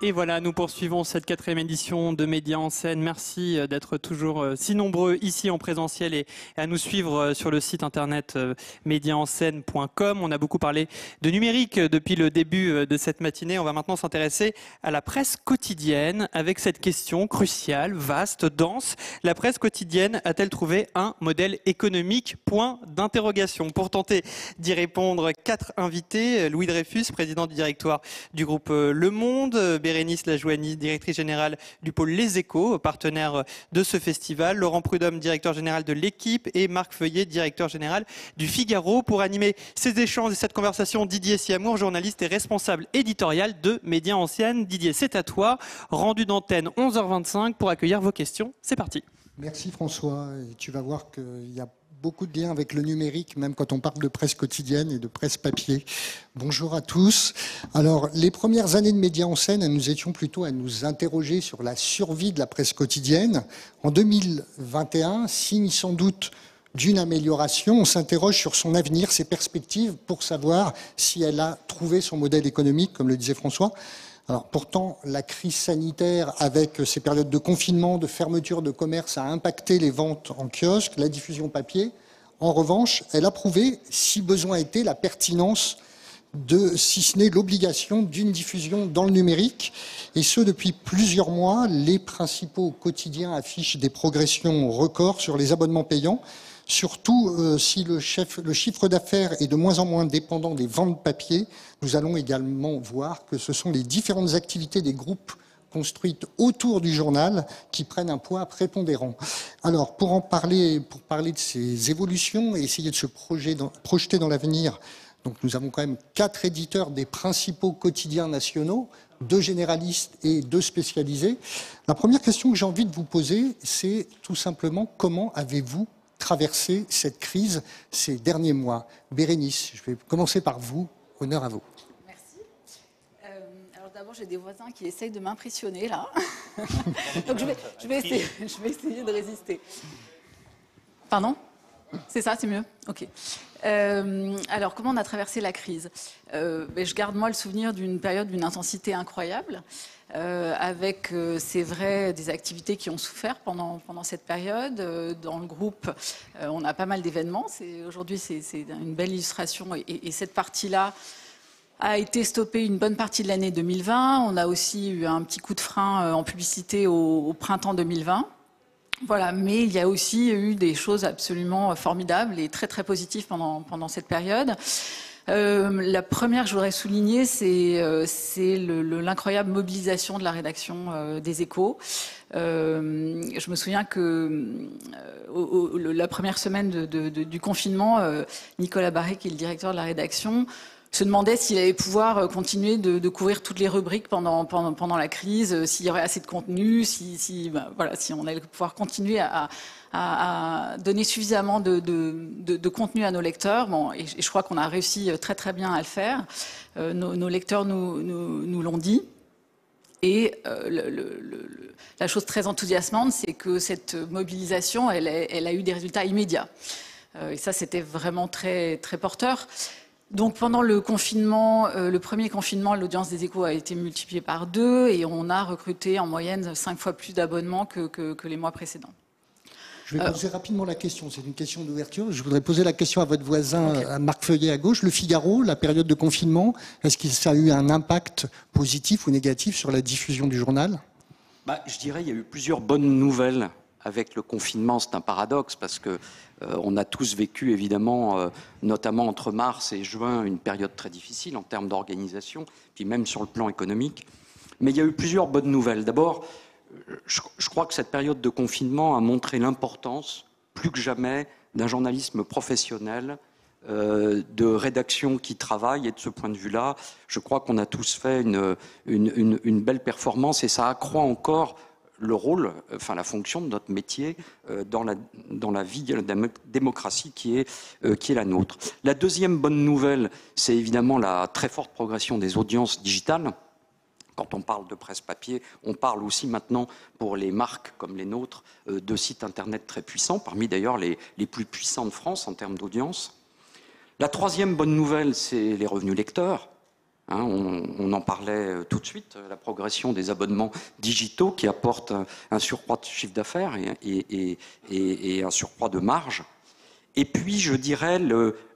Et voilà, nous poursuivons cette 4e édition de Médias en scène. Merci d'être toujours si nombreux ici en présentiel et à nous suivre sur le site internet médiasenScène.com. On a beaucoup parlé de numérique depuis le début de cette matinée. On va maintenant s'intéresser à la presse quotidienne avec cette question cruciale, vaste, dense. La presse quotidienne a-t-elle trouvé un modèle économique? Point d'interrogation. Pour tenter d'y répondre, 4 invités. Louis Dreyfus, président du directoire du groupe Le Monde. Bérénice Lajoigny, directrice générale du pôle Les Échos, partenaire de ce festival. Laurent Prudhomme, directeur général de l'Équipe. Et Marc Feuillet, directeur général du Figaro. Pour animer ces échanges et cette conversation, Didier Siamour, journaliste et responsable éditorial de Médias en scène. Didier, c'est à toi. Rendu d'antenne 11h25 pour accueillir vos questions. C'est parti. Merci François. Et tu vas voir qu'il y a beaucoup de liens avec le numérique, même quand on parle de presse quotidienne et de presse papier. Bonjour à tous. Alors, les premières années de Médias en scène, nous étions plutôt à nous interroger sur la survie de la presse quotidienne. En 2021, signe sans doute d'une amélioration, on s'interroge sur son avenir, ses perspectives, pour savoir si elle a trouvé son modèle économique, comme le disait François. Alors pourtant, la crise sanitaire, avec ces périodes de confinement, de fermeture de commerce, a impacté les ventes en kiosque, la diffusion papier. En revanche, elle a prouvé, si besoin était, la pertinence de, si ce n'est l'obligation d'une diffusion dans le numérique. Et ce, depuis plusieurs mois, les principaux quotidiens affichent des progressions records sur les abonnements payants. Surtout, si le chiffre d'affaires est de moins en moins dépendant des ventes papier, nous allons également voir que ce sont les différentes activités des groupes construites autour du journal qui prennent un poids prépondérant. Alors, pour parler de ces évolutions et essayer de se projeter dans l'avenir, donc nous avons quand même 4 éditeurs des principaux quotidiens nationaux, 2 généralistes et 2 spécialisés. La première question que j'ai envie de vous poser, c'est tout simplement comment avez-vous traversé cette crise ces derniers mois? Bérénice, je vais commencer par vous. Honneur à vous. Merci. Alors d'abord, j'ai des voisins qui essayent de m'impressionner là. Donc je vais essayer de résister. Pardon? C'est ça, c'est mieux? Ok. Alors, comment on a traversé la crise? Je garde moi le souvenir d'une période d'une intensité incroyable. Avec, c'est vrai, des activités qui ont souffert pendant cette période. Dans le groupe, on a pas mal d'événements. Aujourd'hui, c'est une belle illustration. Et cette partie-là a été stoppée une bonne partie de l'année 2020. On a aussi eu un petit coup de frein en publicité au printemps 2020. Voilà, mais il y a aussi eu des choses absolument formidables et très très positives pendant cette période. La première que je voudrais souligner, c'est l'incroyable mobilisation de la rédaction des Échos. Je me souviens que la première semaine du confinement, Nicolas Barré, qui est le directeur de la rédaction, se demandait s'il allait pouvoir continuer de couvrir toutes les rubriques pendant la crise, s'il y aurait assez de contenu, si on allait pouvoir continuer à donner suffisamment de contenu à nos lecteurs. Bon, et je crois qu'on a réussi très très bien à le faire. Nos lecteurs nous l'ont dit. Et la chose très enthousiasmante, c'est que cette mobilisation, elle a eu des résultats immédiats. Et ça, c'était vraiment très très porteur. Donc pendant le confinement, le premier confinement, l'audience des Échos a été multipliée par 2 et on a recruté en moyenne 5 fois plus d'abonnements que les mois précédents. Je vais poser rapidement la question, c'est une question d'ouverture. Je voudrais poser la question à votre voisin, okay. À Marc Feuillet à gauche. Le Figaro, la période de confinement, est-ce que ça a eu un impact positif ou négatif sur la diffusion du journal? Je dirais qu'il y a eu plusieurs bonnes nouvelles avec le confinement. C'est un paradoxe parce que on a tous vécu, évidemment, notamment entre mars et juin, une période très difficile en termes d'organisation, puis même sur le plan économique. Mais il y a eu plusieurs bonnes nouvelles. D'abord, je crois que cette période de confinement a montré l'importance, plus que jamais, d'un journalisme professionnel, de rédaction qui travaille. Et de ce point de vue-là, je crois qu'on a tous fait une belle performance et ça accroît encore le rôle, enfin la fonction de notre métier dans la vie de la démocratie qui est la nôtre. La deuxième bonne nouvelle, c'est évidemment la très forte progression des audiences digitales. Quand on parle de presse papier, on parle aussi maintenant, pour les marques comme les nôtres, de sites internet très puissants, parmi d'ailleurs les plus puissants de France en termes d'audience. La troisième bonne nouvelle, c'est les revenus lecteurs. Hein, on en parlait tout de suite, la progression des abonnements digitaux qui apportent un surcroît de chiffre d'affaires et un surcroît de marge. Et puis, je dirais,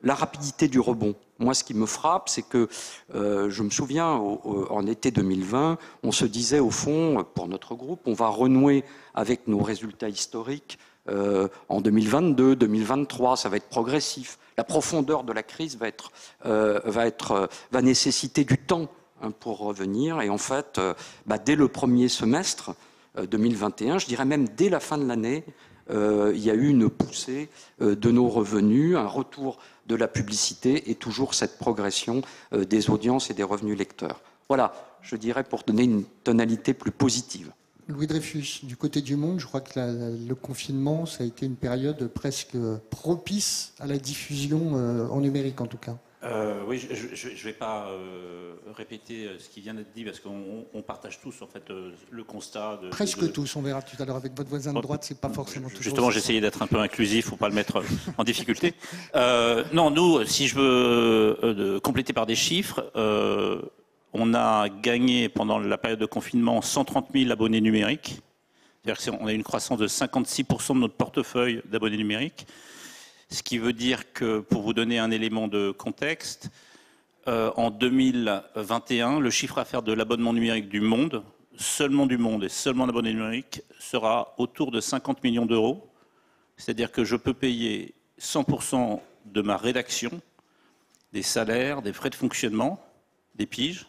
la rapidité du rebond. Moi, ce qui me frappe, c'est que je me souviens, en été 2020, on se disait, au fond, pour notre groupe, on va renouer avec nos résultats historiques en 2022, 2023, ça va être progressif. La profondeur de la crise va nécessiter du temps pour revenir. Et en fait, dès le premier semestre 2021, je dirais même dès la fin de l'année, il y a eu une poussée de nos revenus, un retour de la publicité et toujours cette progression des audiences et des revenus lecteurs. Voilà, je dirais pour donner une tonalité plus positive. Louis Dreyfus, du côté du monde, je crois que le confinement, ça a été une période presque propice à la diffusion en numérique en tout cas. Oui, je ne vais pas répéter ce qui vient d'être dit parce qu'on partage tous en fait le constat. Presque tous, on verra tout à l'heure avec votre voisin de droite, c'est pas forcément toujours. Justement, j'essayais d'être un peu inclusif pour pas le mettre en difficulté. Non, nous, si je veux compléter par des chiffres, on a gagné pendant la période de confinement 130 000 abonnés numériques. C'est-à-dire qu'on a une croissance de 56% de notre portefeuille d'abonnés numériques. Ce qui veut dire que, pour vous donner un élément de contexte, en 2021, le chiffre d'affaires de l'abonnement numérique du monde, seulement du monde et seulement l'abonnement numérique, sera autour de 50 millions d'euros. C'est-à-dire que je peux payer 100% de ma rédaction, des salaires, des frais de fonctionnement, des piges,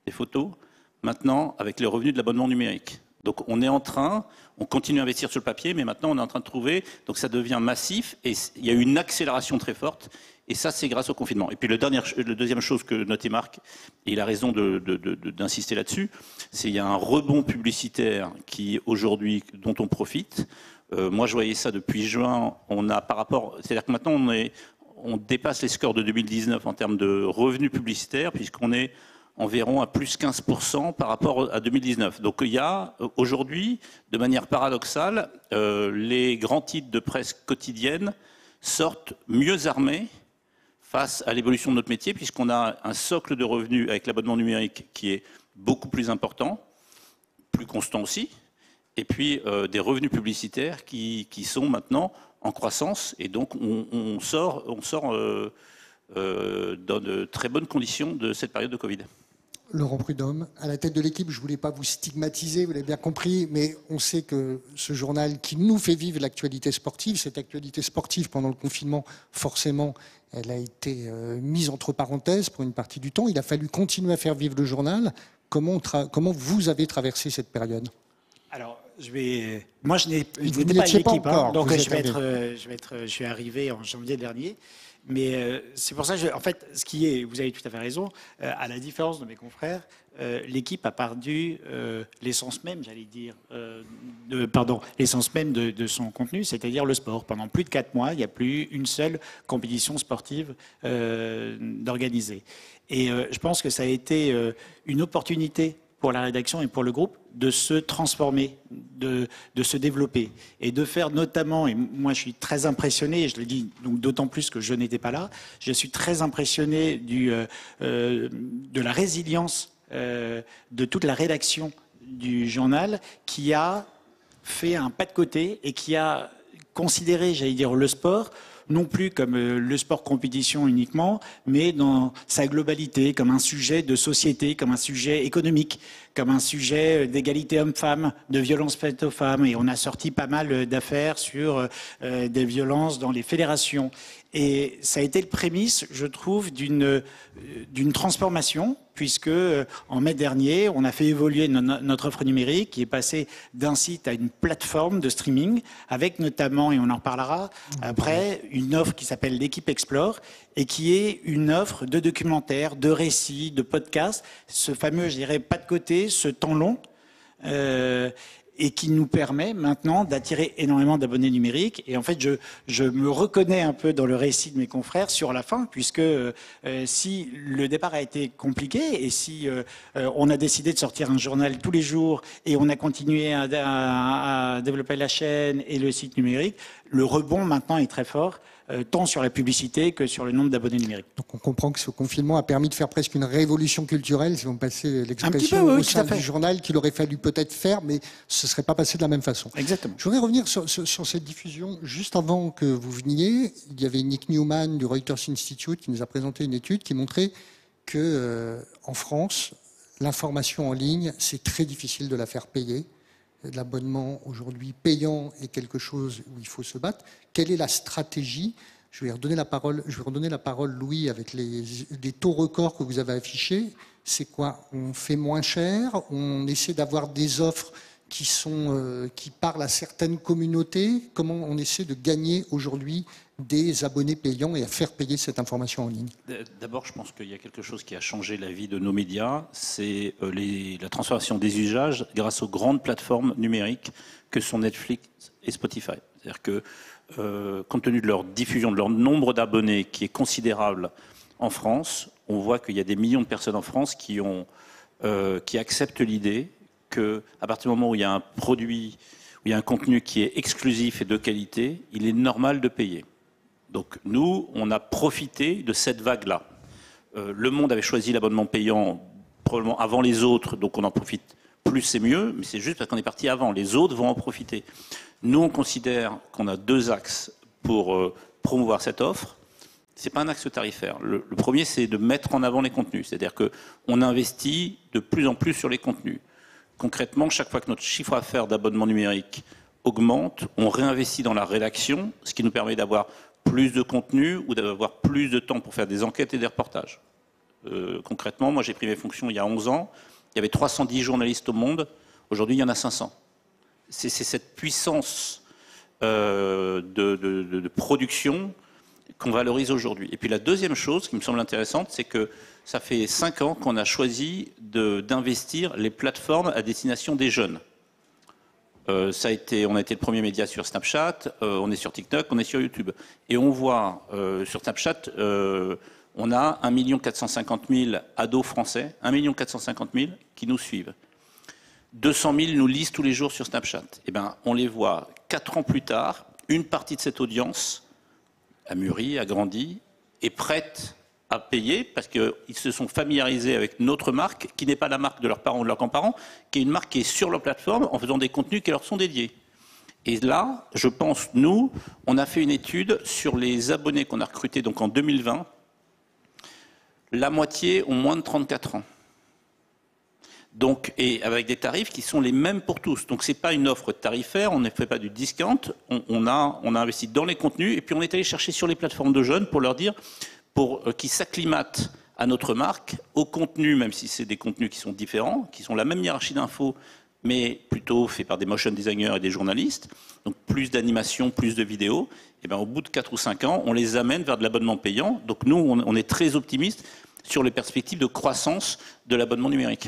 des photos, maintenant avec les revenus de l'abonnement numérique. Donc on est en train, on continue à investir sur le papier, mais maintenant on est en train de trouver, donc ça devient massif et il y a eu une accélération très forte et ça c'est grâce au confinement. Et puis la deuxième chose que notait Marc, et il a raison d'insister là-dessus, c'est qu'il y a un rebond publicitaire qui aujourd'hui, dont on profite. Moi je voyais ça depuis juin, on a par rapport, c'est-à-dire que maintenant on dépasse les scores de 2019 en termes de revenus publicitaires puisqu'on est environ à plus 15% par rapport à 2019. Donc il y a aujourd'hui, de manière paradoxale, les grands titres de presse quotidienne sortent mieux armés face à l'évolution de notre métier, puisqu'on a un socle de revenus avec l'abonnement numérique qui est beaucoup plus important, plus constant aussi, et puis des revenus publicitaires qui sont maintenant en croissance, et donc on sort dans de très bonnes conditions de cette période de Covid. Laurent Prudhomme, à la tête de l'équipe, je ne voulais pas vous stigmatiser, vous l'avez bien compris, mais on sait que ce journal qui nous fait vivre l'actualité sportive, cette actualité sportive pendant le confinement, forcément, elle a été mise entre parenthèses pour une partie du temps. Il a fallu continuer à faire vivre le journal. Comment vous avez traversé cette période ? Alors, moi, je n'étais pas à l'équipe, donc je suis arrivé en janvier dernier. Mais c'est pour ça que, en fait, vous avez tout à fait raison, à la différence de mes confrères, l'équipe a perdu l'essence même, j'allais dire, l'essence même de son contenu, c'est-à-dire le sport. Pendant plus de 4 mois, il n'y a plus une seule compétition sportive d'organiser. Et je pense que ça a été une opportunité pour la rédaction et pour le groupe de se transformer, de se développer et de faire notamment, et moi je suis très impressionné, et je le dis donc d'autant plus que je n'étais pas là, je suis très impressionné de la résilience de toute la rédaction du journal qui a fait un pas de côté et qui a considéré, j'allais dire, le sport non plus comme le sport compétition uniquement, mais dans sa globalité, comme un sujet de société, comme un sujet économique, comme un sujet d'égalité homme-femme, de violences faites aux femmes. Et on a sorti pas mal d'affaires sur des violences dans les fédérations. Et ça a été le prémisse, je trouve, d'une transformation, puisque en mai dernier, on a fait évoluer notre offre numérique, qui est passée d'un site à une plateforme de streaming, avec notamment, et on en reparlera après, une offre qui s'appelle l'Équipe Explore, et qui est une offre de documentaires, de récits, de podcasts, ce fameux, je dirais, pas de côté, ce temps long. et qui nous permet maintenant d'attirer énormément d'abonnés numériques. Et en fait, je me reconnais un peu dans le récit de mes confrères sur la fin, puisque si le départ a été compliqué et si on a décidé de sortir un journal tous les jours et on a continué à développer la chaîne et le site numérique, le rebond maintenant est très fort, tant sur la publicité que sur le nombre d'abonnés numériques. Donc on comprend que ce confinement a permis de faire presque une révolution culturelle, si on passait l'expression, au sein du journal, qu'il aurait fallu peut-être faire, mais ce ne serait pas passé de la même façon. Exactement. Je voudrais revenir sur cette diffusion. Juste avant que vous veniez, il y avait Nick Newman du Reuters Institute qui nous a présenté une étude qui montrait que en France, l'information en ligne, c'est très difficile de la faire payer. L'abonnement aujourd'hui payant est quelque chose où il faut se battre. Quelle est la stratégie ? Je vais redonner la parole, Louis, avec les taux records que vous avez affichés. C'est quoi ? On fait moins cher, on essaie d'avoir des offres qui parlent à certaines communautés. Comment on essaie de gagner aujourd'hui des abonnés payants et à faire payer cette information en ligne? D'abord, je pense qu'il y a quelque chose qui a changé la vie de nos médias, c'est la transformation des usages grâce aux grandes plateformes numériques que sont Netflix et Spotify. C'est-à-dire que, compte tenu de leur diffusion, de leur nombre d'abonnés qui est considérable en France, on voit qu'il y a des millions de personnes en France qui acceptent l'idée qu'à partir du moment où il y a un produit, où il y a un contenu qui est exclusif et de qualité, il est normal de payer. Donc nous, on a profité de cette vague-là. Le monde avait choisi l'abonnement payant probablement avant les autres, donc on en profite plus, c'est mieux, mais c'est juste parce qu'on est parti avant. Les autres vont en profiter. Nous, on considère qu'on a deux axes pour promouvoir cette offre. Ce n'est pas un axe tarifaire. Le premier, c'est de mettre en avant les contenus. C'est-à-dire qu'on investit de plus en plus sur les contenus. Concrètement, chaque fois que notre chiffre d'affaires d'abonnement numérique augmente, on réinvestit dans la rédaction, ce qui nous permet d'avoir plus de contenu ou d'avoir plus de temps pour faire des enquêtes et des reportages. Concrètement, moi j'ai pris mes fonctions il y a 11 ans, il y avait 310 journalistes au monde, aujourd'hui il y en a 500. C'est cette puissance de production qu'on valorise aujourd'hui. Et puis la deuxième chose qui me semble intéressante, c'est que ça fait 5 ans qu'on a choisi d'investir les plateformes à destination des jeunes. On a été le premier média sur Snapchat, on est sur TikTok, on est sur YouTube. Et on voit sur Snapchat, on a 1 450 000 ados français, 1 450 000 qui nous suivent. 200 000 nous lisent tous les jours sur Snapchat. Eh ben, on les voit 4 ans plus tard, une partie de cette audience a mûri, a grandi, est prête à payer parce qu'ils se sont familiarisés avec notre marque, qui n'est pas la marque de leurs parents ou de leurs grands-parents, qui est une marque qui est sur leur plateforme en faisant des contenus qui leur sont dédiés. Et là, je pense, nous, on a fait une étude sur les abonnés qu'on a recrutés donc en 2020. La moitié ont moins de 34 ans. Donc, et avec des tarifs qui sont les mêmes pour tous. Donc ce n'est pas une offre tarifaire, on ne fait pas du discount, on a investi dans les contenus et puis on est allé chercher sur les plateformes de jeunes pour leur dire, pour qu'ils s'acclimatent à notre marque, au contenu, même si c'est des contenus qui sont différents, qui sont la même hiérarchie d'infos, mais plutôt faits par des motion designers et des journalistes, donc plus d'animation, plus de vidéos, et bien au bout de 4 ou 5 ans, on les amène vers de l'abonnement payant. Donc nous, on est très optimistes sur les perspectives de croissance de l'abonnement numérique.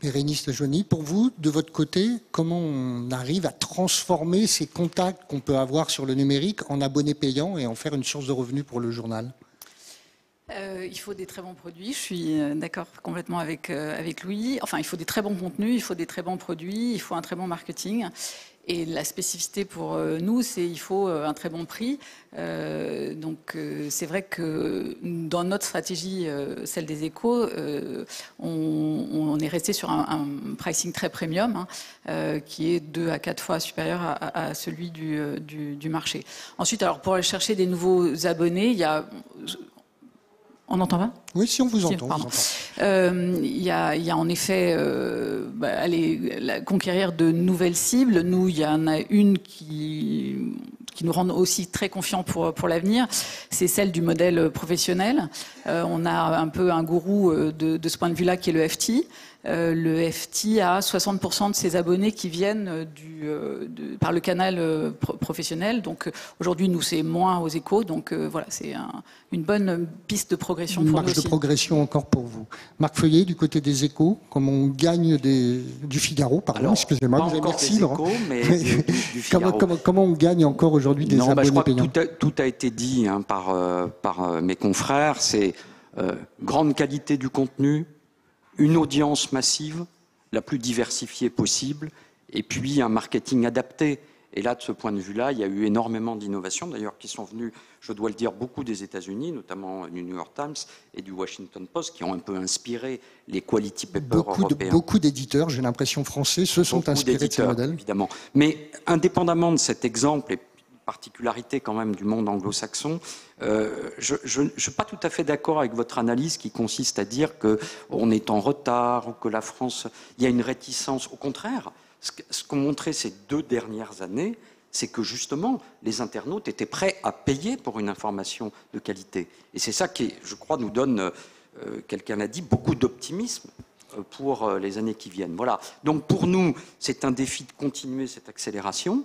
Bérénice Lajoigny, pour vous, de votre côté, comment on arrive à transformer ces contacts qu'on peut avoir sur le numérique en abonnés payants et en faire une source de revenus pour le journal ? Il faut des très bons produits, je suis d'accord complètement avec Louis. Enfin, il faut des très bons contenus, il faut des très bons produits, il faut un très bon marketing. Et la spécificité pour nous, c'est qu'il faut un très bon prix. Donc c'est vrai que dans notre stratégie, celle des Échos, on est resté sur un pricing très premium, qui est 2 à 4 fois supérieur à celui du marché. Ensuite, alors pour aller chercher des nouveaux abonnés, il y a... On entend pas ? Oui, si on vous entend. Il y a en effet aller conquérir de nouvelles cibles. Nous, il y en a une qui nous rend aussi très confiants pour l'avenir. C'est celle du modèle professionnel. On a un peu un gourou de ce point de vue-là qui est le FT. le FT a 60% de ses abonnés qui viennent par le canal professionnel. Donc aujourd'hui, nous, c'est moins aux Échos. Donc voilà, c'est une bonne piste de progression pour nous aussi. Marge de progression encore pour vous. Marc Feuillet, du côté des Échos, comment on gagne du Figaro, pardon, excusez-moi, vous avez merci Laurent. Du Figaro. Comment on gagne encore aujourd'hui des abonnés je crois payants? que tout a été dit par mes confrères. C'est grande qualité du contenu, une audience massive, la plus diversifiée possible, et puis un marketing adapté. Et là, de ce point de vue-là, il y a eu énormément d'innovations, d'ailleurs, qui sont venues, je dois le dire, beaucoup des États-Unis, notamment du New York Times et du Washington Post, qui ont un peu inspiré les quality papers européens. Beaucoup d'éditeurs, j'ai l'impression, français, se sont inspirés de ces modèles. Évidemment. Mais indépendamment de cet exemple, et particularité quand même du monde anglo-saxon, je ne suis pas tout à fait d'accord avec votre analyse qui consiste à dire qu'on est en retard ou que la France... Il y a une réticence. Au contraire, ce qu'ont montré ces 2 dernières années, c'est que justement, les internautes étaient prêts à payer pour une information de qualité. Et c'est ça qui, je crois, nous donne, quelqu'un l'a dit, beaucoup d'optimisme pour les années qui viennent. Voilà. Donc pour nous, c'est un défi de continuer cette accélération,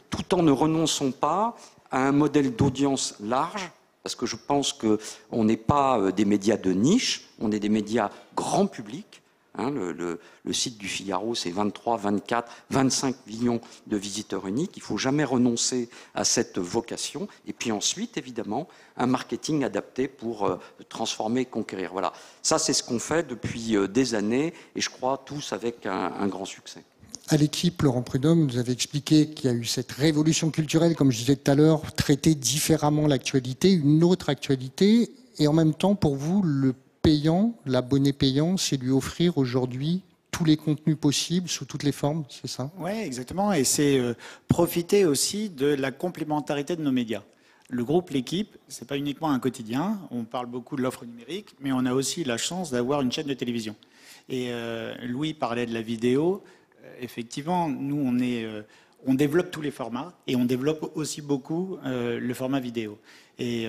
tout en ne renonçant pas à un modèle d'audience large, parce que je pense qu'on n'est pas des médias de niche, on est des médias grand public. Le site du Figaro, c'est 23, 24, 25 millions de visiteurs uniques. Il ne faut jamais renoncer à cette vocation. Et puis ensuite, évidemment, un marketing adapté pour transformer et conquérir. Voilà. Ça, c'est ce qu'on fait depuis des années, et je crois tous avec un grand succès. À l'équipe, Laurent Prudhomme, vous avez expliqué qu'il y a eu cette révolution culturelle, comme je disais tout à l'heure, traiter différemment l'actualité, une autre actualité, et en même temps, pour vous, le payant, l'abonné payant, c'est lui offrir aujourd'hui tous les contenus possibles, sous toutes les formes, c'est ça? Oui, exactement, et c'est profiter aussi de la complémentarité de nos médias. Le groupe L'Équipe, ce n'est pas uniquement un quotidien, on parle beaucoup de l'offre numérique, mais on a aussi la chance d'avoir une chaîne de télévision. Et Louis parlait de la vidéo. Effectivement, nous, on développe tous les formats et on développe aussi beaucoup le format vidéo. Et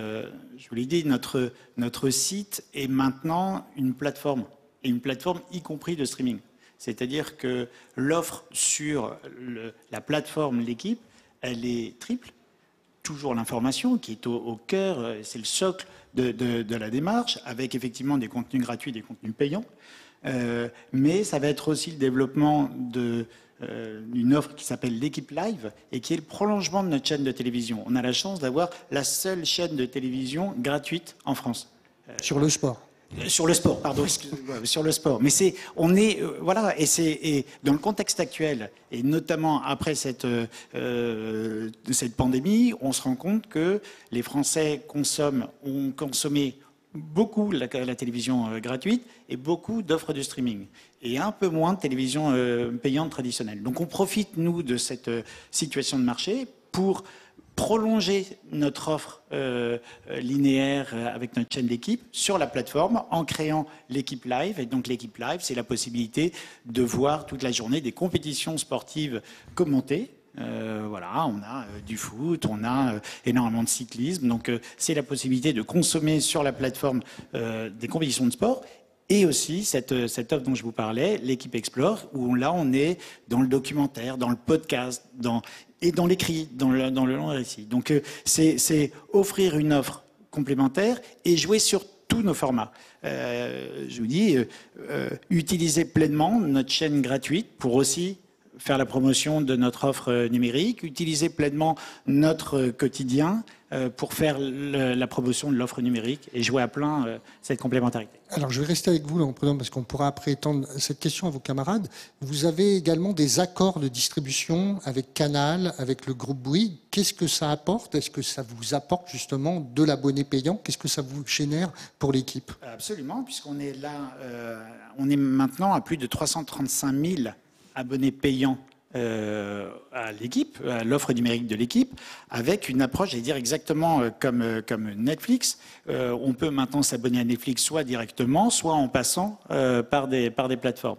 je vous l'ai dit, notre site est maintenant une plateforme, et une plateforme y compris de streaming. C'est-à-dire que l'offre sur la plateforme L'Équipe, elle est triple. Toujours l'information qui est au cœur, c'est le socle de la démarche, avec effectivement des contenus gratuits, des contenus payants. Mais ça va être aussi le développement d'une offre qui s'appelle L'Équipe Live et qui est le prolongement de notre chaîne de télévision. On a la chance d'avoir la seule chaîne de télévision gratuite en France. Sur le sport. Sur le sport, pardon, excusez-moi, sur le sport. Mais voilà, et dans le contexte actuel, et notamment après cette pandémie, on se rend compte que les Français ont consommé beaucoup la télévision gratuite et beaucoup d'offres de streaming et un peu moins de télévision payante traditionnelle. Donc on profite, nous, de cette situation de marché pour prolonger notre offre linéaire avec notre chaîne L'Équipe sur la plateforme en créant L'Équipe Live. Et donc L'Équipe Live, c'est la possibilité de voir toute la journée des compétitions sportives commentées. Voilà, on a du foot, on a énormément de cyclisme, donc c'est la possibilité de consommer sur la plateforme des compétitions de sport. Et aussi cette offre dont je vous parlais, L'Équipe Explore, où là on est dans le documentaire, dans le podcast, et dans l'écrit, dans le long récit. Donc c'est offrir une offre complémentaire et jouer sur tous nos formats. Je vous dis, utiliser pleinement notre chaîne gratuite pour aussi faire la promotion de notre offre numérique, utiliser pleinement notre quotidien pour faire la promotion de l'offre numérique et jouer à plein cette complémentarité. Alors je vais rester avec vous, Laurent Prudhomme, parce qu'on pourra après étendre cette question à vos camarades. Vous avez également des accords de distribution avec Canal, avec le groupe Bouygues. Qu'est-ce que ça apporte? Est-ce que ça vous apporte justement de l'abonné payant? Qu'est-ce que ça vous génère pour l'équipe? Absolument, puisqu'on est là, on est maintenant à plus de 335 000 abonnés payants à l'équipe, à l'offre numérique de l'équipe, avec une approche, j'allais dire exactement comme Netflix. On peut maintenant s'abonner à Netflix soit directement, soit en passant par des plateformes.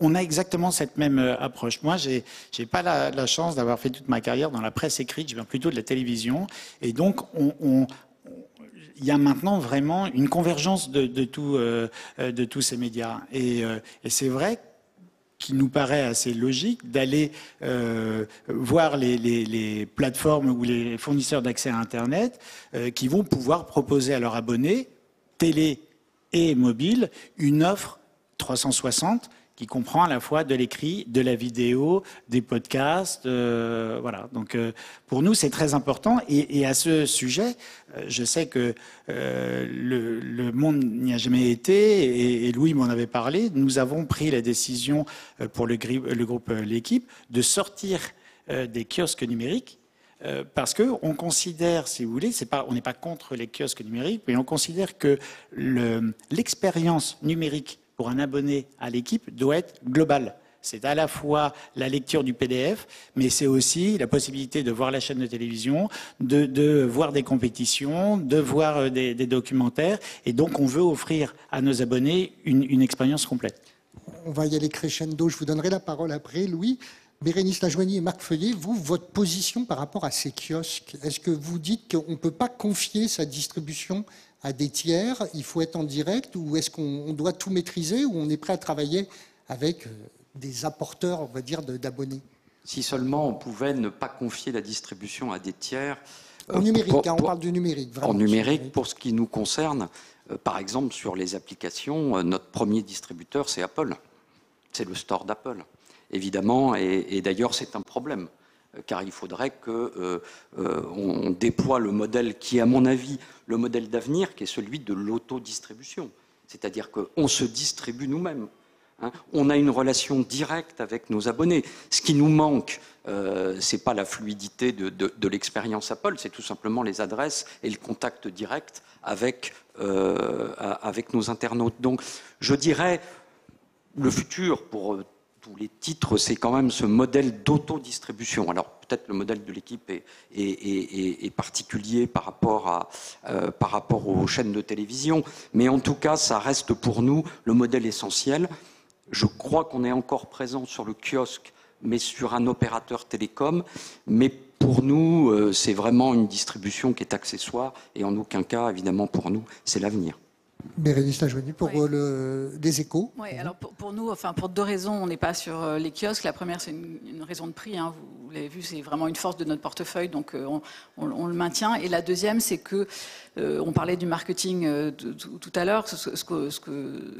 On a exactement cette même approche. Moi, j'ai pas la chance d'avoir fait toute ma carrière dans la presse écrite, je viens plutôt de la télévision, et donc il y a maintenant vraiment une convergence de tous ces médias. Et c'est vrai qu'il nous paraît assez logique d'aller voir les plateformes ou les fournisseurs d'accès à Internet qui vont pouvoir proposer à leurs abonnés, télé et mobile, une offre 360 qui comprend à la fois de l'écrit, de la vidéo, des podcasts, voilà. Donc pour nous c'est très important. Et à ce sujet, je sais que le monde n'y a jamais été, et Louis m'en avait parlé. Nous avons pris la décision pour le groupe L'Équipe de sortir des kiosques numériques. Parce que on considère, si vous voulez, on n'est pas contre les kiosques numériques, mais on considère que l'expérience numérique pour un abonné à L'Équipe doit être globale. C'est à la fois la lecture du PDF, mais c'est aussi la possibilité de voir la chaîne de télévision, de voir des compétitions, de voir des documentaires. Et donc, on veut offrir à nos abonnés une expérience complète. On va y aller crescendo. Je vous donnerai la parole après, Louis. Bérénice Lajoigny et Marc Feuillet, vous, votre position par rapport à ces kiosques, est-ce que vous dites qu'on ne peut pas confier sa distribution à des tiers, il faut être en direct, ou est-ce qu'on doit tout maîtriser, ou on est prêt à travailler avec des apporteurs, on va dire, d'abonnés? Si seulement on pouvait ne pas confier la distribution à des tiers. En numérique, on parle du numérique. Vraiment, en numérique, pour ce qui nous concerne, par exemple sur les applications, notre premier distributeur c'est Apple, c'est le store d'Apple, évidemment, et d'ailleurs c'est un problème. Car il faudrait qu'on déploie le modèle qui est, à mon avis, le modèle d'avenir, qui est celui de l'autodistribution. C'est-à-dire qu'on se distribue nous-mêmes. Hein. On a une relation directe avec nos abonnés. Ce qui nous manque, ce n'est pas la fluidité de l'expérience Apple, c'est tout simplement les adresses et le contact direct avec nos internautes. Donc, je dirais, le futur pour tous les titres, c'est quand même ce modèle d'autodistribution. Alors peut-être le modèle de L'Équipe est particulier par rapport aux chaînes de télévision, mais en tout cas, ça reste pour nous le modèle essentiel. Je crois qu'on est encore présent sur le kiosque, mais sur un opérateur télécom. Mais pour nous, c'est vraiment une distribution qui est accessoire, et en aucun cas, évidemment, pour nous, c'est l'avenir. Bérénice Lajoigny, pour les échos. Oui, alors pour nous, enfin pour deux raisons, on n'est pas sur les kiosques. La première, c'est une raison de prix. Hein. Vous l'avez vu, c'est vraiment une force de notre portefeuille, donc on le maintient. Et la deuxième, c'est que on parlait du marketing tout à l'heure.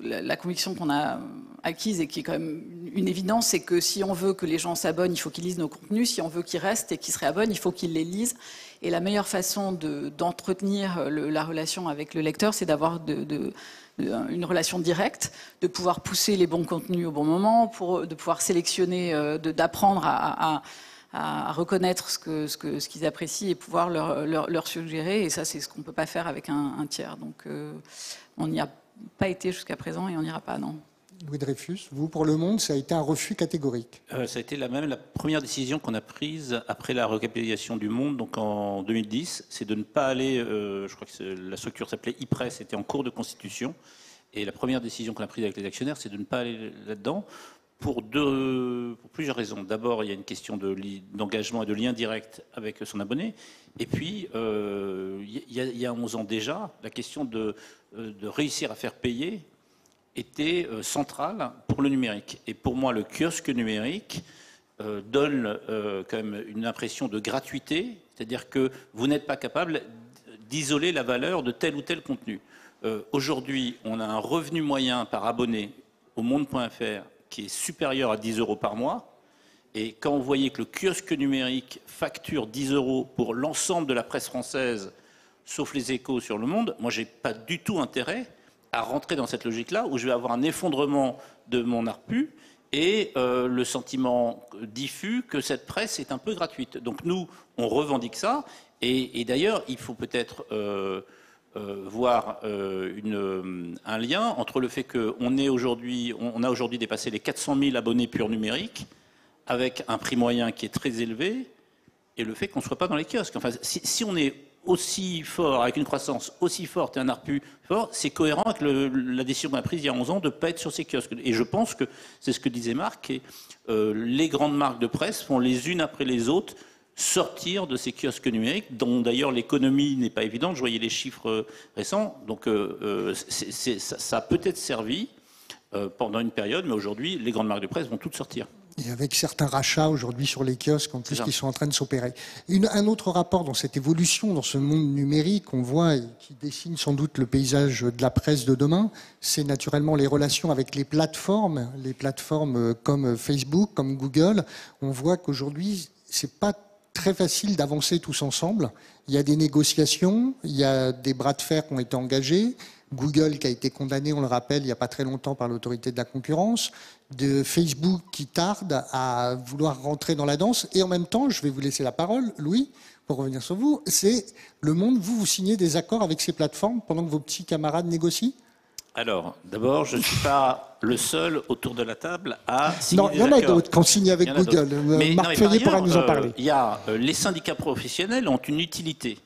La conviction qu'on a acquise et qui est quand même une évidence, c'est que si on veut que les gens s'abonnent, il faut qu'ils lisent nos contenus. Si on veut qu'ils restent et qu'ils se réabonnent, il faut qu'ils les lisent. Et la meilleure façon d'entretenir la relation avec le lecteur, c'est d'avoir une relation directe, de pouvoir pousser les bons contenus au bon moment, de pouvoir sélectionner, d'apprendre à reconnaître ce qu'ils apprécient et pouvoir leur suggérer. Et ça, c'est ce qu'on ne peut pas faire avec un tiers. Donc, on n'y a pas été jusqu'à présent et on n'ira pas, non. Louis Dreyfus, vous, pour Le Monde, ça a été un refus catégorique. Ça a été la première décision qu'on a prise après la recapitalisation du Monde, donc en 2010, c'est de ne pas aller, je crois que la structure s'appelait e-press, c'était en cours de constitution, et la première décision qu'on a prise avec les actionnaires, c'est de ne pas aller là-dedans, pour plusieurs raisons. D'abord, il y a une question d'engagement et de lien direct avec son abonné, et puis, il y a 11 ans déjà, la question de réussir à faire payer était centrale pour le numérique. Et pour moi, le kiosque numérique donne quand même une impression de gratuité, c'est-à-dire que vous n'êtes pas capable d'isoler la valeur de tel ou tel contenu. Aujourd'hui, on a un revenu moyen par abonné au monde.fr qui est supérieur à 10 € par mois. Et quand vous voyez que le kiosque numérique facture 10 € pour l'ensemble de la presse française, sauf les Échos sur Le Monde, moi, je n'ai pas du tout intérêt à rentrer dans cette logique-là, où je vais avoir un effondrement de mon ARPU et le sentiment diffus que cette presse est un peu gratuite. Donc nous, on revendique ça, et d'ailleurs, il faut peut-être voir un lien entre le fait qu'on a aujourd'hui dépassé les 400 000 abonnés purs numériques, avec un prix moyen qui est très élevé, et le fait qu'on ne soit pas dans les kiosques. Enfin, si on est aussi fort, avec une croissance aussi forte et un ARPU fort, c'est cohérent avec la décision qu'on a prise il y a 11 ans de ne pas être sur ces kiosques. Et je pense que c'est ce que disait Marc, et les grandes marques de presse font les unes après les autres sortir de ces kiosques numériques, dont d'ailleurs l'économie n'est pas évidente. Je voyais les chiffres récents. Donc ça a peut-être servi pendant une période, mais aujourd'hui, les grandes marques de presse vont toutes sortir. Et avec certains rachats aujourd'hui sur les kiosques, en plus, qui sont en train de s'opérer. Un autre rapport dans cette évolution, dans ce monde numérique, on voit, et qui dessine sans doute le paysage de la presse de demain, c'est naturellement les relations avec les plateformes comme Facebook, comme Google. On voit qu'aujourd'hui, c'est pas très facile d'avancer tous ensemble. Il y a des négociations, il y a des bras de fer qui ont été engagés. Google qui a été condamné, on le rappelle, il n'y a pas très longtemps par l'autorité de la concurrence, de Facebook qui tarde à vouloir rentrer dans la danse. Et en même temps, je vais vous laisser la parole, Louis, pour revenir sur vous, c'est le monde, vous signez des accords avec ces plateformes pendant que vos petits camarades négocient ? Alors, d'abord, je ne suis pas le seul autour de la table à signer des accords. Non, il y en a d'autres qui ont signé avec Google. Marc Feuillet pourra nous en parler. Il y a les syndicats professionnels ont une utilité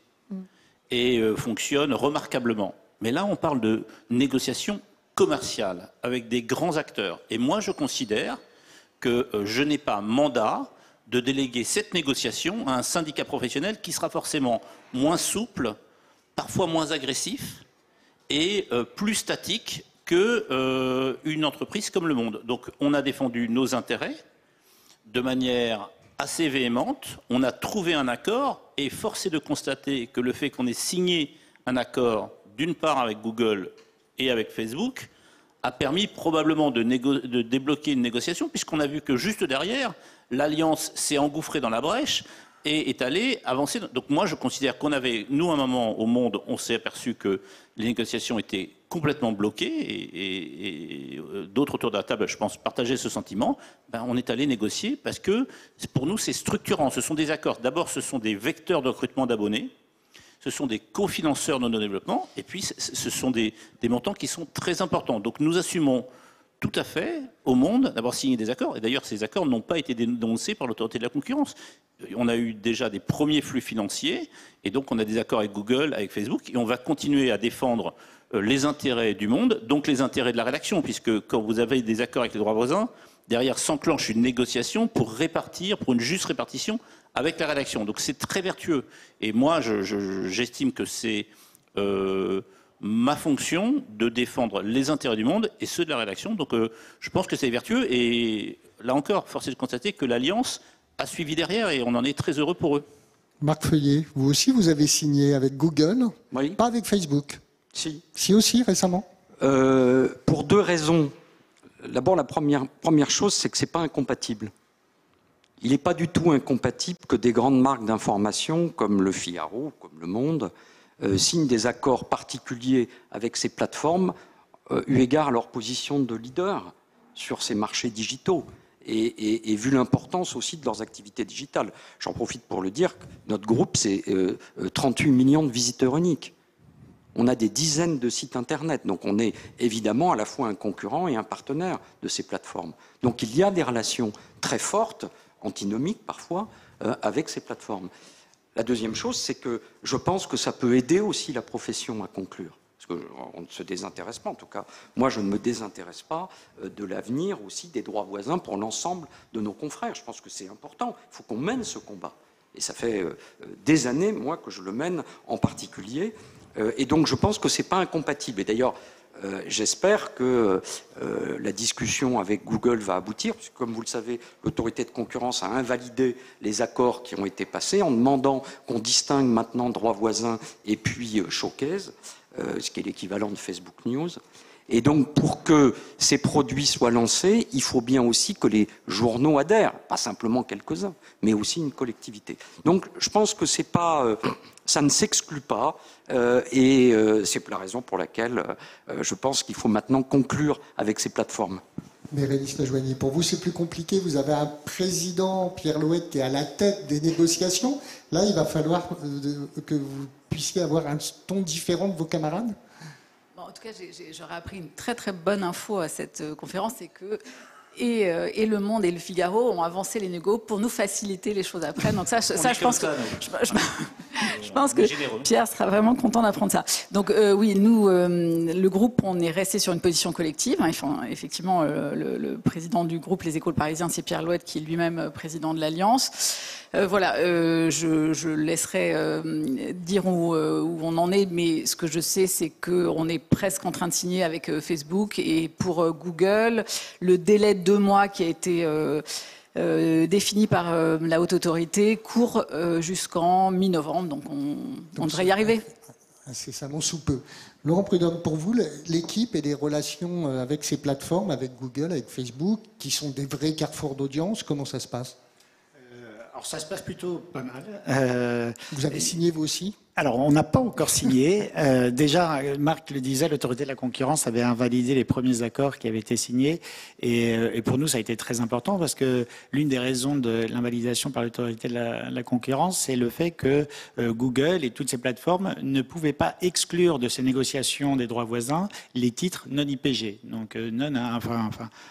et fonctionnent remarquablement. Mais là, on parle de négociation commerciale avec des grands acteurs. Et moi, je considère que je n'ai pas mandat de déléguer cette négociation à un syndicat professionnel qui sera forcément moins souple, parfois moins agressif et plus statique qu'une entreprise comme Le Monde. Donc, on a défendu nos intérêts de manière assez véhémente. On a trouvé un accord et force est de constater que le fait qu'on ait signé un accord d'une part avec Google et avec Facebook, a permis probablement de débloquer une négociation, puisqu'on a vu que juste derrière, l'Alliance s'est engouffrée dans la brèche et est allée avancer. Donc moi, je considère qu'on avait, nous, à un moment au Monde, on s'est aperçu que les négociations étaient complètement bloquées, et d'autres autour de la table, je pense, partageaient ce sentiment. On est allé négocier parce que, pour nous, c'est structurant. Ce sont des accords. D'abord, ce sont des vecteurs de recrutement d'abonnés. Ce sont des cofinanceurs de nos développements, et puis ce sont des montants qui sont très importants. Donc nous assumons tout à fait au Monde d'avoir signé des accords, et d'ailleurs ces accords n'ont pas été dénoncés par l'autorité de la concurrence. On a eu déjà des premiers flux financiers, et donc on a des accords avec Google, avec Facebook, et on va continuer à défendre les intérêts du Monde, donc les intérêts de la rédaction, puisque quand vous avez des accords avec les droits voisins, derrière s'enclenche une négociation pour répartir, pour une juste répartition avec la rédaction. Donc c'est très vertueux. Et moi, j'estime que c'est ma fonction de défendre les intérêts du Monde et ceux de la rédaction. Donc je pense que c'est vertueux. Et là encore, force est de constater que l'Alliance a suivi derrière et on en est très heureux pour eux. Marc Feuillet, vous aussi, vous avez signé avec Google, oui. Pas avec Facebook. Si aussi, récemment. Pour deux raisons. D'abord, la première chose, c'est que ce n'est pas incompatible. Il n'est pas du tout incompatible que des grandes marques d'information, comme le Figaro, comme Le Monde, signent des accords particuliers avec ces plateformes, eu égard à leur position de leader sur ces marchés digitaux, et vu l'importance aussi de leurs activités digitales. J'en profite pour le dire, notre groupe, c'est 38 millions de visiteurs uniques. On a des dizaines de sites Internet, donc on est évidemment à la fois un concurrent et un partenaire de ces plateformes. Donc il y a des relations très fortes, antinomiques parfois, avec ces plateformes. La deuxième chose, c'est que je pense que ça peut aider aussi la profession à conclure. Parce qu'on ne se désintéresse pas, en tout cas. Moi, je ne me désintéresse pas de l'avenir aussi des droits voisins pour l'ensemble de nos confrères. Je pense que c'est important. Il faut qu'on mène ce combat. Et ça fait des années, moi, que je le mène en particulier. Et donc, je pense que ce n'est pas incompatible. Et d'ailleurs, j'espère que la discussion avec Google va aboutir, puisque, comme vous le savez, l'autorité de concurrence a invalidé les accords qui ont été passés en demandant qu'on distingue maintenant droit voisin et puis showcase, ce qui est l'équivalent de Facebook News. Et donc, pour que ces produits soient lancés, il faut bien aussi que les journaux adhèrent, pas simplement quelques-uns, mais aussi une collectivité. Donc, je pense que c'est pas, ça ne s'exclut pas, et c'est la raison pour laquelle je pense qu'il faut maintenant conclure avec ces plateformes. Bérénice Lajoigny, pour vous, c'est plus compliqué. Vous avez un président, Pierre Louette, qui est à la tête des négociations. Là, il va falloir que vous puissiez avoir un ton différent de vos camarades. En tout cas, j'aurais appris une très très bonne info à cette conférence, c'est que et Le Monde et Le Figaro ont avancé les négos pour nous faciliter les choses après. Donc ça je pense que je pense que Pierre sera vraiment content d'apprendre ça. Donc oui, nous, le groupe, on est resté sur une position collective. Effectivement, le président du groupe Les Échos Parisiens, c'est Pierre Louette, qui est lui-même président de l'Alliance. Voilà, je laisserai dire où on en est, mais ce que je sais, c'est qu'on est presque en train de signer avec Facebook, et pour Google, le délai de 2 mois qui a été défini par la haute autorité court jusqu'en mi-novembre, donc on devrait y arriver. Incessamment sous peu. Laurent Prudhomme, pour vous, l'équipe et les relations avec ces plateformes, avec Google, avec Facebook, qui sont des vrais carrefours d'audience, comment ça se passe ? Alors ça se passe plutôt pas mal. Vous avez signé vous aussi ? Alors on n'a pas encore signé. Déjà, Marc le disait, l'autorité de la concurrence avait invalidé les premiers accords qui avaient été signés. Et pour nous, ça a été très important parce que l'une des raisons de l'invalidation par l'autorité de la concurrence, c'est le fait que Google et toutes ces plateformes ne pouvaient pas exclure de ces négociations des droits voisins les titres non IPG, donc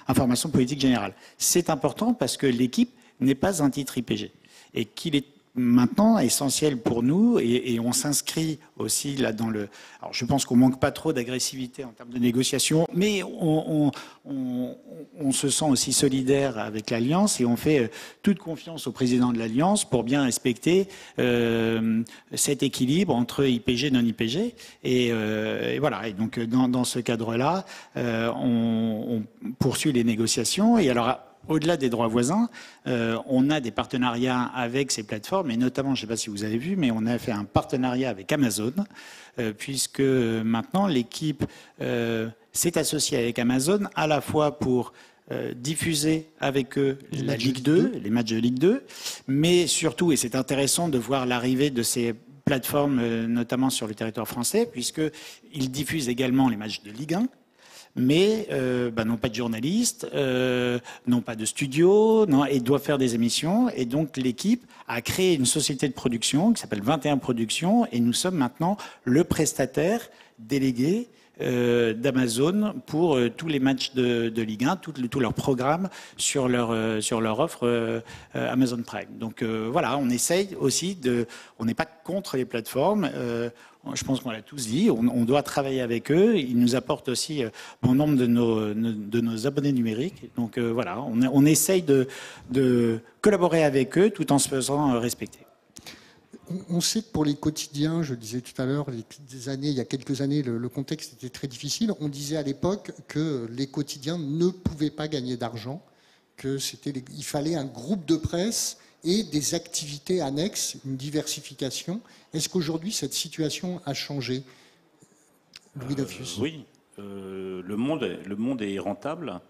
information politique générale. C'est important parce que l'équipe n'est pas un titre IPG et qu'il est maintenant essentiel pour nous, et on s'inscrit aussi là dans le... Alors je pense qu'on manque pas trop d'agressivité en termes de négociation, mais on se sent aussi solidaire avec l'Alliance, et on fait toute confiance au président de l'Alliance pour bien respecter cet équilibre entre IPG et non IPG. Et voilà, et donc dans ce cadre-là, on poursuit les négociations. Et alors, au-delà des droits voisins, on a des partenariats avec ces plateformes, et notamment, je ne sais pas si vous avez vu, mais on a fait un partenariat avec Amazon, puisque maintenant l'équipe s'est associée avec Amazon à la fois pour diffuser avec eux la Ligue 2, les matchs de Ligue 2, mais surtout, et c'est intéressant de voir l'arrivée de ces plateformes, notamment sur le territoire français, puisqu'ils diffusent également les matchs de Ligue 1, mais n'ont pas de journalistes, n'ont pas de studio, et doivent faire des émissions. Et donc l'équipe a créé une société de production qui s'appelle 21 Productions, et nous sommes maintenant le prestataire délégué d'Amazon pour tous les matchs de Ligue 1, tout leur programme sur leur offre Amazon Prime. Donc voilà, on essaye aussi on n'est pas contre les plateformes. Je pense qu'on l'a tous dit, on doit travailler avec eux. Ils nous apportent aussi bon nombre de nos abonnés numériques. Donc voilà, on essaye de collaborer avec eux tout en se faisant respecter. On sait que pour les quotidiens, je disais tout à l'heure, il y a quelques années, le contexte était très difficile. On disait à l'époque que les quotidiens ne pouvaient pas gagner d'argent, il fallait un groupe de presse et des activités annexes, une diversification. Est-ce qu'aujourd'hui, cette situation a changé, Louis Doffius ? Oui, le monde est rentable,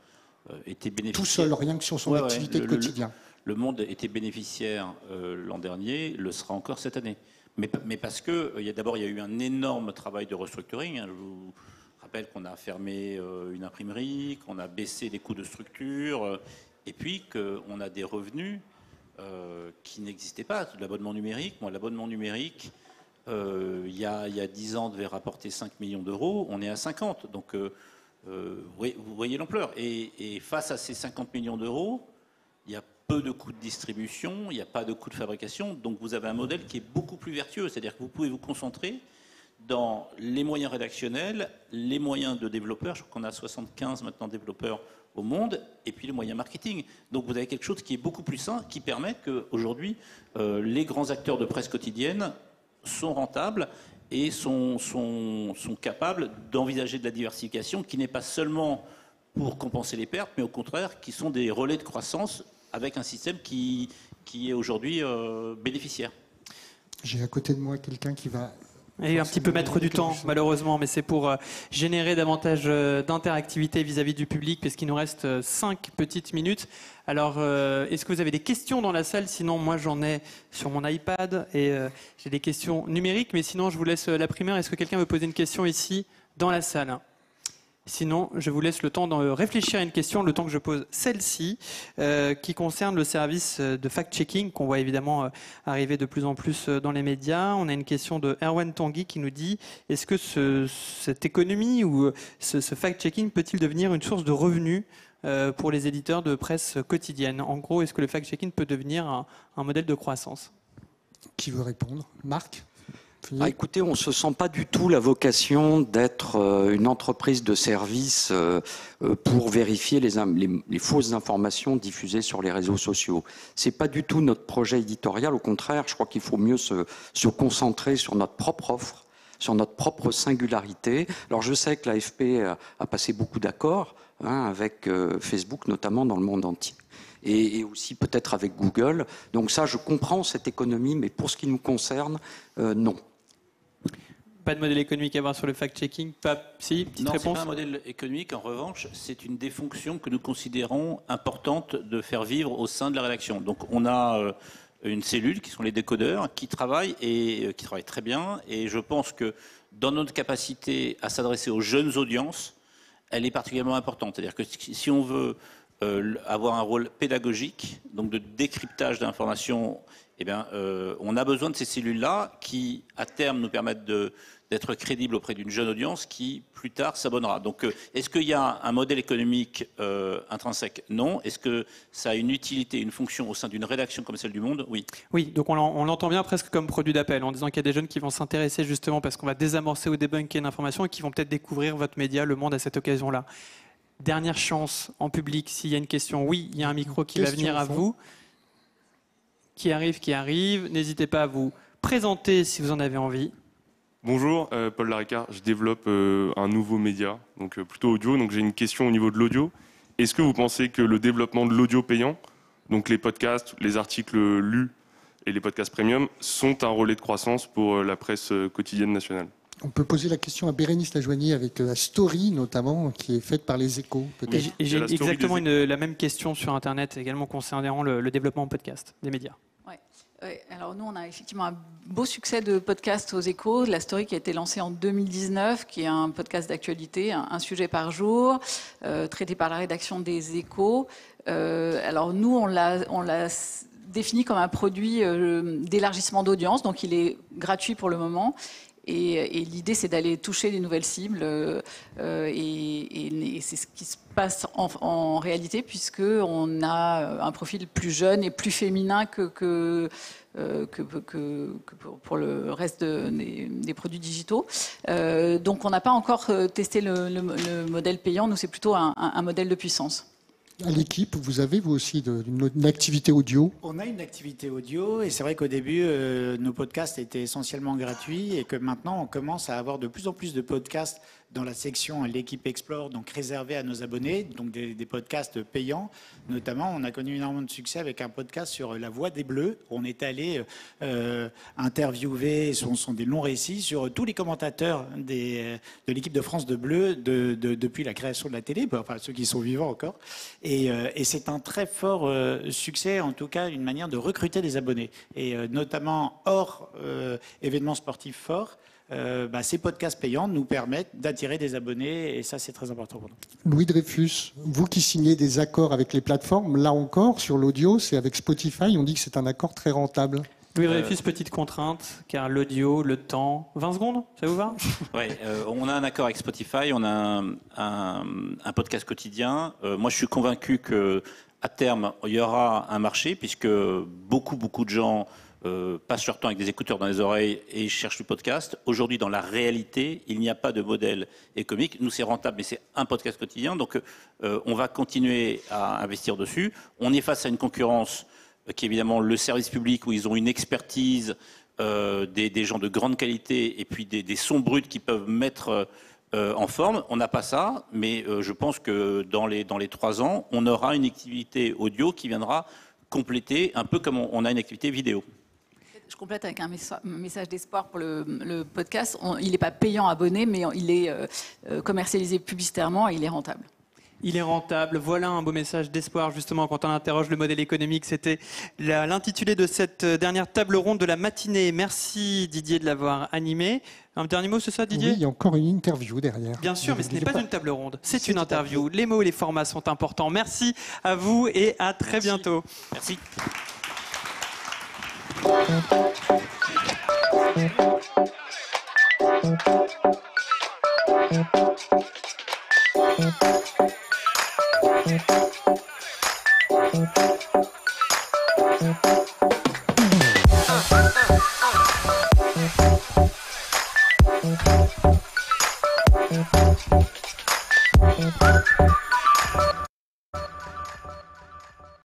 était bénéficiaire. Tout seul, rien que sur son activité de quotidien. Le Monde était bénéficiaire l'an dernier, le sera encore cette année. Mais parce que d'abord, il y a eu un énorme travail de restructuring. Je vous rappelle qu'on a fermé une imprimerie, qu'on a baissé les coûts de structure, et puis qu'on a des revenus qui n'existaient pas. L'abonnement numérique, l'abonnement numérique, il y a 10 ans, devait rapporter 5 millions d'euros. On est à 50. Donc, vous voyez l'ampleur. Et face à ces 50 millions d'euros, il y a peu de coûts de distribution, il n'y a pas de coûts de fabrication. Donc, vous avez un modèle qui est beaucoup plus vertueux. C'est-à-dire que vous pouvez vous concentrer dans les moyens rédactionnels, les moyens de développeurs. Je crois qu'on a 75 maintenant développeurs au monde, et puis les moyens marketing. Donc vous avez quelque chose qui est beaucoup plus sain, qui permet qu'aujourd'hui, les grands acteurs de presse quotidienne sont rentables et sont capables d'envisager de la diversification qui n'est pas seulement pour compenser les pertes, mais au contraire, qui sont des relais de croissance avec un système qui est aujourd'hui bénéficiaire. J'ai à côté de moi quelqu'un qui va... Et un petit peu mettre du temps, malheureusement, mais c'est pour générer davantage d'interactivité vis-à-vis du public, puisqu'il nous reste 5 petites minutes. Alors, est-ce que vous avez des questions dans la salle? Sinon, moi, j'en ai sur mon iPad et j'ai des questions numériques, mais sinon, je vous laisse la primaire. Est-ce que quelqu'un veut poser une question ici, dans la salle? Sinon, je vous laisse le temps de réfléchir à une question, le temps que je pose celle-ci, qui concerne le service de fact-checking qu'on voit évidemment arriver de plus en plus dans les médias. On a une question de Erwan Tanguy qui nous dit « Est-ce que cette économie ou ce fact-checking peut-il devenir une source de revenus pour les éditeurs de presse quotidienne. En gros, est-ce que le fact-checking peut devenir un modèle de croissance? Qui veut répondre? Marc? Écoutez, on ne se sent pas du tout la vocation d'être une entreprise de service pour vérifier les fausses informations diffusées sur les réseaux sociaux. C'est pas du tout notre projet éditorial. Au contraire, je crois qu'il faut mieux se concentrer sur notre propre offre, sur notre propre singularité. Alors je sais que l'AFP a passé beaucoup d'accords avec Facebook, notamment dans le monde entier. Et aussi peut-être avec Google. Donc ça, je comprends cette économie, mais pour ce qui nous concerne, non. Pas de modèle économique à voir sur le fact-checking? Si, petite non, réponse. Non, ce n'est pas un modèle économique. En revanche, c'est une des fonctions que nous considérons importantes de faire vivre au sein de la rédaction. Donc on a une cellule qui sont les décodeurs qui travaillent et qui travaillent très bien. Et je pense que dans notre capacité à s'adresser aux jeunes audiences, elle est particulièrement importante. C'est-à-dire que si on veut avoir un rôle pédagogique, donc de décryptage d'informations, eh bien, on a besoin de ces cellules-là qui, à terme, nous permettent d'être crédibles auprès d'une jeune audience qui, plus tard, s'abonnera. Donc, est-ce qu'il y a un modèle économique intrinsèque? Non. Est-ce que ça a une utilité, une fonction au sein d'une rédaction comme celle du Monde? Oui. Oui, donc on l'entend bien presque comme produit d'appel, en disant qu'il y a des jeunes qui vont s'intéresser justement parce qu'on va désamorcer ou débunker une information et qui vont peut-être découvrir votre média, Le Monde, à cette occasion-là. Dernière chance en public, s'il y a une question. Oui, il y a un micro qui va venir à vous. Qui arrive. N'hésitez pas à vous présenter si vous en avez envie. Bonjour, Paul Laricard. Je développe un nouveau média, donc plutôt audio. Donc j'ai une question au niveau de l'audio. Est-ce que vous pensez que le développement de l'audio payant, donc les podcasts, les articles lus et les podcasts premium, sont un relais de croissance pour la presse quotidienne nationale? On peut poser la question à Bérénice Lajoigny avec la story notamment qui est faite par les Échos. Et j'ai exactement la même question sur Internet également concernant le développement en podcast des médias. Ouais, alors nous, on a effectivement un beau succès de podcast aux Échos, la story qui a été lancée en 2019, qui est un podcast d'actualité, un sujet par jour, traité par la rédaction des Échos. Alors nous, on l'a défini comme un produit d'élargissement d'audience, donc il est gratuit pour le moment. Et l'idée, c'est d'aller toucher des nouvelles cibles. Et c'est ce qui se passe en réalité, puisqu'on a un profil plus jeune et plus féminin que pour le reste des produits digitaux. Donc, on n'a pas encore testé le modèle payant. Nous, c'est plutôt un modèle de puissance. À l'équipe, vous avez vous aussi une activité audio? On a une activité audio et c'est vrai qu'au début, nos podcasts étaient essentiellement gratuits et que maintenant, on commence à avoir de plus en plus de podcasts dans la section L'équipe Explore, donc réservée à nos abonnés, donc des podcasts payants. Notamment, on a connu énormément de succès avec un podcast sur la voix des Bleus. On est allé interviewer, ce sont des longs récits sur tous les commentateurs de l'équipe de France de Bleu depuis la création de la télé, enfin ceux qui sont vivants encore. Et c'est un très fort succès, en tout cas une manière de recruter des abonnés. Et notamment hors événements sportifs forts, ces podcasts payants nous permettent d'attirer des abonnés et ça c'est très important pour nous. Louis Dreyfus, vous qui signez des accords avec les plateformes, là encore sur l'audio, c'est avec Spotify, on dit que c'est un accord très rentable. Louis Dreyfus, petite contrainte, car l'audio, le temps... 20 secondes, ça vous va? Oui, on a un accord avec Spotify, on a un podcast quotidien. Moi, je suis convaincu qu'à terme, il y aura un marché, puisque beaucoup de gens passent leur temps avec des écouteurs dans les oreilles et cherchent du podcast. Aujourd'hui, dans la réalité, il n'y a pas de modèle économique. Nous, c'est rentable, mais c'est un podcast quotidien. Donc, on va continuer à investir dessus. On est face à une concurrence qui est évidemment le service public, où ils ont une expertise, des gens de grande qualité et puis des sons bruts qui peuvent mettre en forme. On n'a pas ça, mais je pense que dans les 3 ans, on aura une activité audio qui viendra compléter, un peu comme on a une activité vidéo. Je complète avec un message d'espoir pour le podcast. Il n'est pas payant abonné, mais il est commercialisé publicitairement et il est rentable. Il est rentable. Voilà un beau message d'espoir, justement, quand on interroge le modèle économique. C'était l'intitulé de cette dernière table ronde de la matinée. Merci Didier de l'avoir animé. Un dernier mot, c'est ça Didier? Oui, il y a encore une interview derrière. Bien sûr, mais ce n'est pas une table ronde, c'est une interview. Les mots et les formats sont importants. Merci à vous et à très bientôt. Merci.